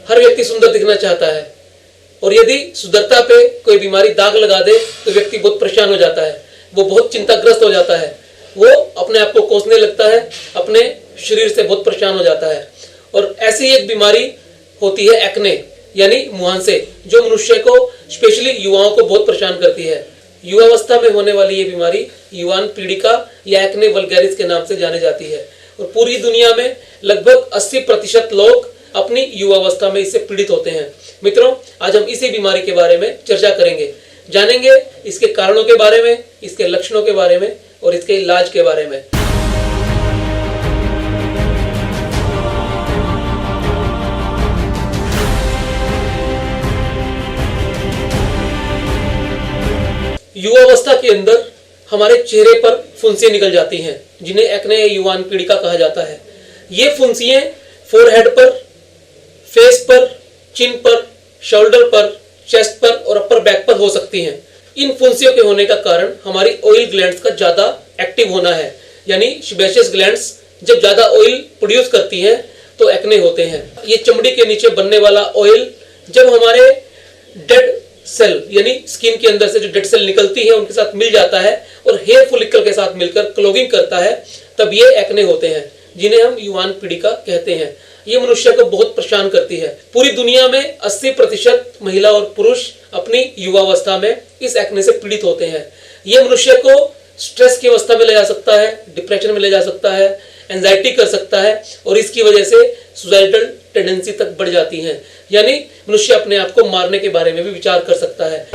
हर व्यक्ति सुंदर दिखना चाहता है और यदि सुंदरता पे कोई बीमारी दाग लगा दे तो व्यक्ति बहुत परेशान हो जाता है, वो बहुत चिंताग्रस्त हो जाता है, वो अपने आप को कोसने लगता है, अपने शरीर से बहुत परेशान हो जाता है। और ऐसी एक बीमारी होती है एक्ने यानी मुहांसे, जो मनुष्य को स्पेशली युवाओं को बहुत परेशान करती है। युवावस्था में होने वाली ये बीमारी युवान पीड़िका या एक्ने वल्गैरिस के नाम से जानी जाती है और पूरी दुनिया में लगभग 80% लोग अपनी युवावस्था में इससे पीड़ित होते हैं। मित्रों, आज हम इसी बीमारी के बारे में चर्चा करेंगे, जानेंगे इसके कारणों के बारे में, इसके लक्षणों के बारे में और इसके इलाज के बारे में। युवावस्था के अंदर हमारे चेहरे पर फुंसियां निकल जाती हैं, जिन्हें एक्ने या युवान पीड़िका कहा जाता है। ये फुंसियां फोरहेड पर, फेस पर, चिन पर, शोल्डर पर, चेस्ट पर और अपर बैक पर हो सकती हैं। इन फुंसियों के होने का कारण हमारी ऑयल ग्लैंड्स का ज्यादा एक्टिव होना है, यानी सेबेशियस ग्लैंड्स जब ज्यादा ऑयल प्रोड्यूस करती हैं तो एक्ने होते हैं। ये चमड़ी के नीचे बनने वाला ऑयल जब हमारे डेड सेल यानी स्किन के अंदर से जो डेड सेल निकलती है उनके साथ मिल जाता है और हेयर फॉलिकल के साथ मिलकर क्लॉगिंग करता है, तब ये एक्ने होते हैं, जिन्हें हम युवान पीड़िका कहते हैं। ये मनुष्य को बहुत परेशान करती है। पूरी दुनिया में 80% महिला और पुरुष अपनी युवावस्था में इस एक्ने से पीड़ित होते हैं। ये मनुष्य को स्ट्रेस की अवस्था में ले जा सकता है, डिप्रेशन में ले जा सकता है, एंजाइटी कर सकता है और इसकी वजह से सुसाइडल टेंडेंसी तक बढ़ जाती है, यानी मनुष्य अपने आप को मारने के बारे में भी विचार कर सकता है।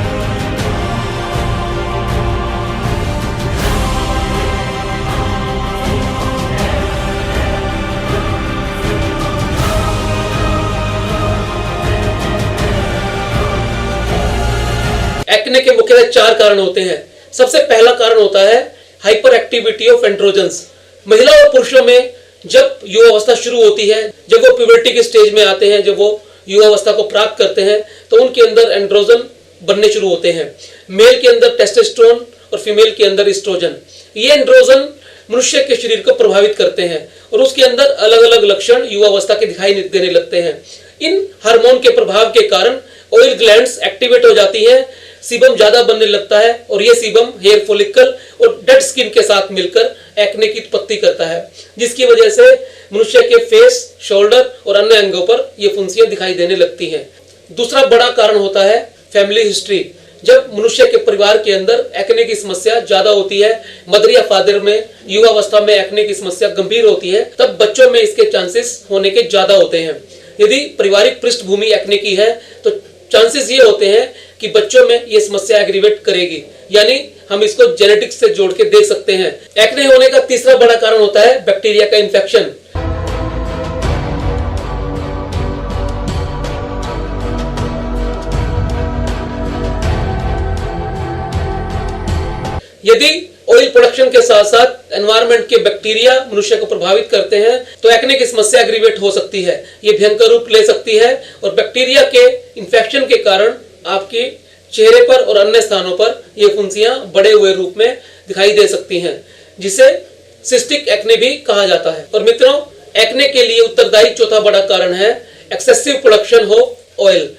एक्ने के मुख्यतः 4 कारण होते हैं। सबसे पहला कारण होता है हाइपर एक्टिविटी ऑफ एंड्रोजन्स। महिला और पुरुषों में जब युवावस्था शुरू होती है, जब वो प्यूबर्टी के स्टेज में आते हैं, जब वो युवावस्था को प्राप्त करते हैं तो उनके अंदर एंड्रोजन बनने शुरू होते हैं। मेल के अंदर टेस्टोस्टेरोन और फीमेल के अंदर एस्ट्रोजन। ये एंड्रोजन मनुष्य के शरीर को प्रभावित करते हैं और उसके अंदर अलग अलग लक्षण युवावस्था के दिखाई देने लगते हैं। इन हार्मोन के प्रभाव के कारण ऑयल ग्लैंड्स एक्टिवेट हो जाती हैं, सीबम ज्यादा बनने लगता है और यह सीबम हेयर फॉलिकल और डेड स्किन के साथ मिलकर एक्ने की उत्पत्ति करता है, जिसकी वजह से मनुष्य के फेस, शोल्डर और अन्य अंगों पर ये फुंसियां दिखाई देने लगती हैं। दूसरा बड़ा कारण होता है फैमिली हिस्ट्री। जब मनुष्य के परिवार के अंदर एक्ने की समस्या ज्यादा होती है, मदर या फादर में युवावस्था में एक्ने की समस्या गंभीर होती है, तब बच्चों में इसके चांसेस होने के ज्यादा होते हैं। यदि पारिवारिक पृष्ठभूमि एक्ने की है तो चांसेस ये होते हैं कि बच्चों में ये समस्या एग्रीवेट करेगी, यानी हम इसको जेनेटिक्स से जोड़ के देख सकते हैं। एक्ने होने का तीसरा बड़ा कारण होता है बैक्टीरिया का इन्फेक्शन। यदि ऑयल प्रोडक्शन के साथ साथ एनवायरनमेंट के बैक्टीरिया मनुष्य को प्रभावित करते हैं तो एक्ने की समस्या एग्रीवेट हो सकती है, ये भयंकर रूप ले सकती है और बैक्टीरिया के इन्फेक्शन के कारण आपके चेहरे पर और अन्य स्थानों पर ये फुंसियां बड़े हुए रूप में दिखाई दे सकती हैं, जिसे सिस्टिक एक्ने भी कहा जाता है। और मित्रों, एक्ने के लिए उत्तरदायी चौथा बड़ा कारण है एक्सेसिव प्रोडक्शन ऑफ ऑयल।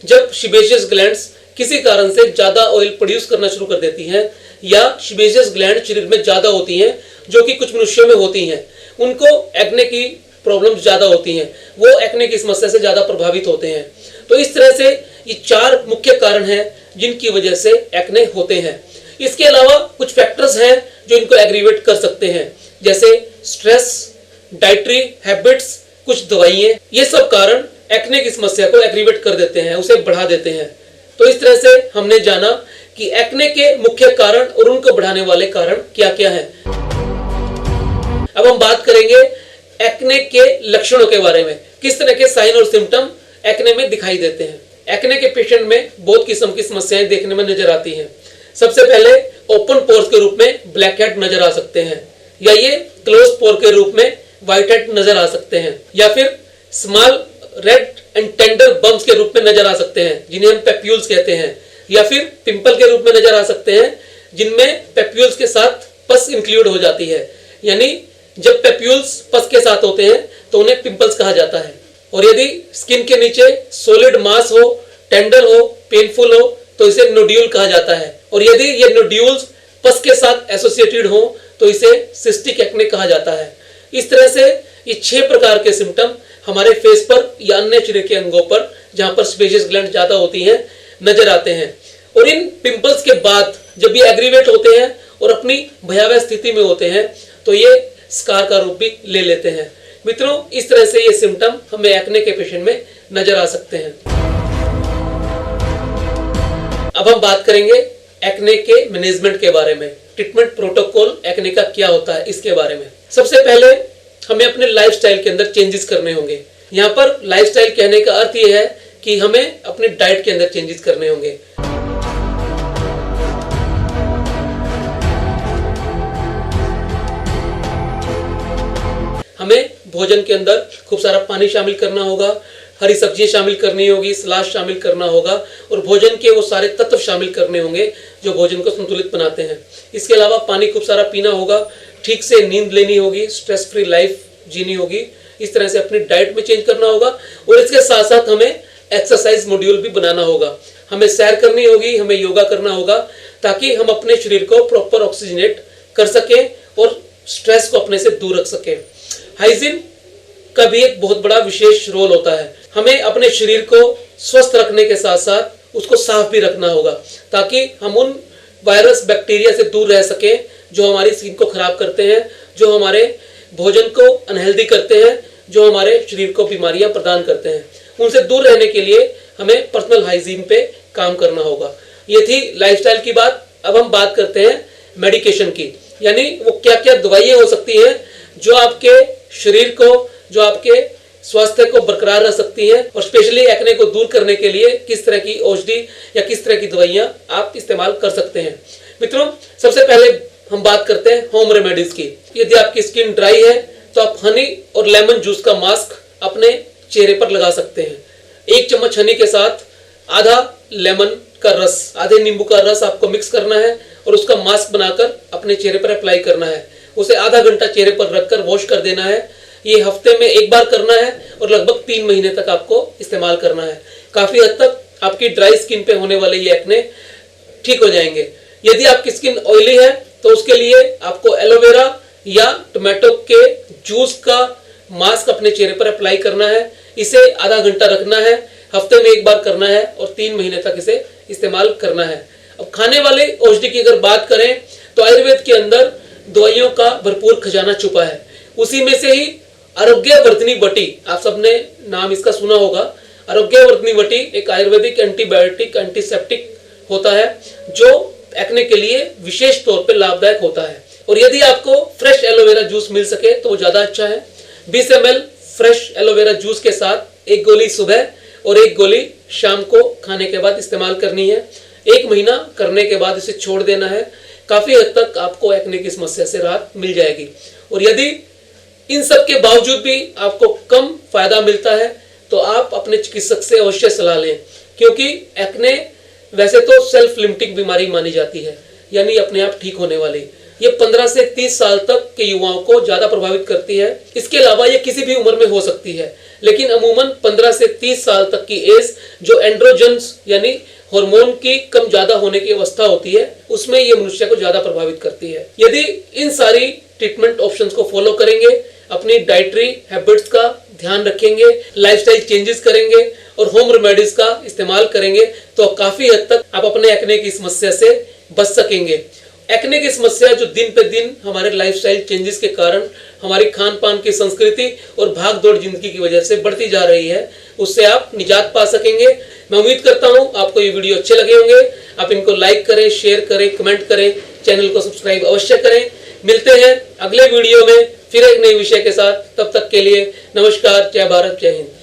जब सेबेशियस ग्लैंड्स किसी कारण से ज्यादा ऑयल प्रोड्यूस करना शुरू कर देती हैं या सेबेशियस ग्लैंड शरीर में ज्यादा होती हैं, जो कि कुछ मनुष्यों में होती हैं, उनको एक्ने की प्रॉब्लम ज्यादा होती हैं, वो एक्ने की समस्या से ज्यादा प्रभावित होते हैं। तो इस तरह से ये 4 मुख्य कारण हैं जिनकी वजह से एक्ने होते हैं। इसके अलावा कुछ फैक्टर्स हैं जो इनको एग्रीवेट कर सकते हैं, जैसे स्ट्रेस, डाइटरी हैबिट्स, कुछ दवाइयां। ये सब कारण एक्ने की समस्या को एग्रीवेट कर देते हैं, उसे बढ़ा देते हैं। तो इस तरह से हमने जाना कि एक्ने के मुख्य कारण और उनको बढ़ाने वाले कारण क्या क्या हैं। अब हम बात करेंगे एक्ने के लक्षणों के बारे में, किस तरह के साइन और सिम्टम एक्ने में दिखाई देते हैं। एक्ने के पेशेंट में बहुत किस्म की समस्याएं देखने में नजर आती हैं। सबसे पहले ओपन पोर्स के रूप में ब्लैक हेड नजर आ सकते हैं, या ये क्लोज पोर के रूप में व्हाइट हेड नजर आ सकते हैं, या फिर small red and tender bumps के रूप में नजर आ सकते हैं, जिन्हें हम पेप्यूल्स कहते हैं, या फिर पिंपल के रूप में नजर आ सकते हैं, जिनमें पेप्यूल्स के साथ पस इंक्लूड हो जाती है। यानी जब पेप्यूल्स पस के साथ होते हैं तो उन्हें पिंपल्स कहा जाता है। और यदि स्किन के नीचे सॉलिड मास हो, टेंडर हो, पेनफुल हो, तो इसे नोड्यूल कहा जाता है। और यदि ये नोड्यूल्स पस के साथ एसोसिएटेड हो तो इसे सिस्टिक एक्ने कहा जाता है। इस तरह से ये 6 प्रकार के सिम्टम हमारे फेस पर या अन्य शरीर के अंगों पर, जहां पर स्पेशियस ग्लैंड ज्यादा होती हैं, नजर आते हैं। और इन पिंपल्स के बाद जब ये एग्रीवेट होते हैं और अपनी भयावह स्थिति में होते हैं तो ये स्कार का रूप भी ले लेते हैं। मित्रों, इस तरह से ये सिम्टम हमें एक्ने के पेशेंट में नजर आ सकते हैं। अब हम बात करेंगे एक्ने के मैनेजमेंट के बारे में। ट्रीटमेंट प्रोटोकॉल एक्ने का क्या होता है इसके बारे में। सबसे पहले हमें अपने लाइफस्टाइल के अंदर चेंजेस करने होंगे। यहाँ पर लाइफस्टाइल कहने का अर्थ यह है कि हमें अपने डाइट के अंदर चेंजेस करने होंगे। हमें भोजन के अंदर खूब सारा पानी शामिल करना होगा, हरी सब्जियां शामिल करनी होगी, सलाद शामिल करना होगा, और भोजन के वो सारे तत्व शामिल करने होंगे जो भोजन को संतुलित बनाते हैं। इसके अलावा पानी खूब सारा पीना होगा, ठीक से नींद लेनी होगी, स्ट्रेस फ्री लाइफ जीनी होगी। इस तरह से अपनी डाइट में चेंज करना होगा। और इसके साथ साथ हमें एक्सरसाइज मॉड्यूल भी बनाना होगा। हमें सैर करनी होगी, हमें योगा करना होगा, ताकि हम अपने शरीर को प्रॉपर ऑक्सीजनेट कर सकें और स्ट्रेस को अपने से दूर रख सकें। हाइजीन का भी एक बहुत बड़ा विशेष रोल होता है। हमें अपने शरीर को स्वस्थ रखने के साथ साथ उसको साफ भी रखना होगा, ताकि हम उन वायरस बैक्टीरिया से दूर रह सकें जो हमारी स्किन को खराब करते हैं, जो हमारे भोजन को अनहेल्दी करते हैं, जो हमारे शरीर को बीमारियां प्रदान करते हैं। उनसे दूर रहने के लिए हमें पर्सनल हाइजीन पे काम करना होगा। ये थी लाइफस्टाइल की बात। अब हम बात करते हैं मेडिकेशन की, यानी वो क्या क्या दवाइयां हो सकती हैं जो आपके शरीर को, जो आपके स्वास्थ्य को बरकरार रख सकती है, और स्पेशली एक्ने को दूर करने के लिए किस तरह की औषधि या किस तरह की दवाइयां आप इस्तेमाल कर सकते हैं। मित्रों, सबसे पहले हम बात करते हैं होम रेमेडीज की। यदि आपकी स्किन ड्राई है तो आप हनी और लेमन जूस का मास्क अपने चेहरे पर लगा सकते हैं। 1 चम्मच हनी के साथ आधा लेमन का रस, आधे नींबू का रस आपको मिक्स करना है और उसका मास्क बनाकर अपने चेहरे पर अप्लाई करना है। उसे आधा घंटा चेहरे पर रखकर वॉश कर देना है। ये हफ्ते में 1 बार करना है और लगभग 3 महीने तक आपको इस्तेमाल करना है। काफी हद तक आपकी ड्राई स्किन पे होने वाले ये एक्ने ठीक हो जाएंगे। यदि आपकी स्किन ऑयली है तो उसके लिए आपको एलोवेरा या टोमेटो के जूस का मास्क अपने चेहरे पर अप्लाई करना है। इसे आधा घंटा रखना है, हफ्ते में 1 बार करना है और 3 महीने तक इसे इस्तेमाल करना है। अब खाने वाले औषधि की अगर बात करें तो आयुर्वेद के अंदर दवाइयों का भरपूर खजाना छुपा है। उसी में से ही आरोग्यवर्धिनी बटी, आप सबने नाम इसका सुना होगा। आरोग्यवर्धिनी बटी एक आयुर्वेदिक एंटीबायोटिक एंटीसेप्टिक होता है जो एक्ने के लिए विशेष तौर पर लाभदायक होता है। और यदि आपको फ्रेश एलोवेरा जूस मिल सके तो वो ज्यादा अच्छा है। 20 ml फ्रेश एलोवेरा जूस के साथ 1 गोली सुबह और 1 गोली शाम को खाने के बाद इस्तेमाल करनी है। 1 महीना करने के बाद इसे छोड़ देना है। काफी हद तक आपको एक्ने की समस्या से राहत मिल जाएगी। और यदि इन सब के बावजूद भी आपको कम फायदा मिलता है तो आप अपने चिकित्सक से अवश्य सलाह लें, क्योंकि एक्ने वैसे तो सेल्फ लिमिटिंग बीमारी मानी जाती है, यानी अपने आप ठीक होने वाली। ये 15 से 30 साल तक के युवाओं को ज्यादा प्रभावित करती है। इसके अलावा ये किसी भी उम्र में हो सकती है, लेकिन अमूमन 15 से 30 साल तक की एज जो एंड्रोजन्स यानी हार्मोन की कम ज्यादा होने की अवस्था होती है, उसमें ये मनुष्य को ज्यादा प्रभावित करती है। यदि इन सारी ट्रीटमेंट ऑप्शंस को फॉलो करेंगे, अपनी डाइटरी हैबिट्स का ध्यान रखेंगे, लाइफस्टाइल चेंजेस करेंगे और होम रेमेडीज का इस्तेमाल करेंगे तो काफी हद तक आप अपने एक्ने की समस्या से बच सकेंगे। एक्ने की समस्या जो दिन पे दिन हमारे लाइफस्टाइल चेंजेस के कारण, हमारी खान पान की संस्कृति और भाग दौड़ जिंदगी की वजह से बढ़ती जा रही है, उससे आप निजात पा सकेंगे। मैं उम्मीद करता हूं आपको ये वीडियो अच्छे लगे होंगे। आप इनको लाइक करें, शेयर करें, कमेंट करें, चैनल को सब्सक्राइब अवश्य करें। मिलते हैं अगले वीडियो में फिर एक नए विषय के साथ। तब तक के लिए नमस्कार, जय भारत, जय हिंद।